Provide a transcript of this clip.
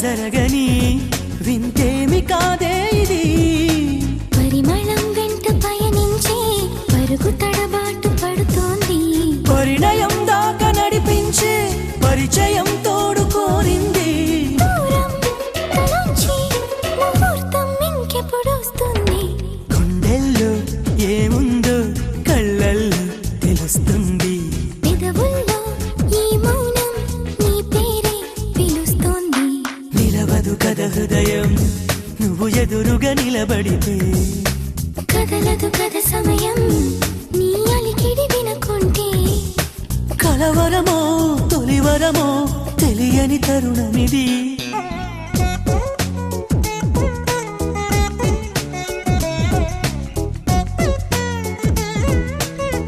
జరగని వింతేమి కాదే ఇది పరిమళం వెంట పయనించే పరుగు తడబాటు పడుతోంది పరిణయం దాకా నడిపించే పరిచయం తోడు కోరింది దూరం తలంచి ముహూర్తం ఇంకెప్పుడు వస్తుంది గుండెల్లో ఏముందో కళ్ళల్లో తెలుస్తుంది పెదవుల్లో ఈ మౌనం నీ పేరే పిలుస్తోంది నిలవదు కథ హృదయం నువ్వు ఎదురుగా నిలబడితే కదలదు కథ సమయం నీ అలికిడి వినకుంటే కలవరమో తొలివరమో తెలియని తరుణమిది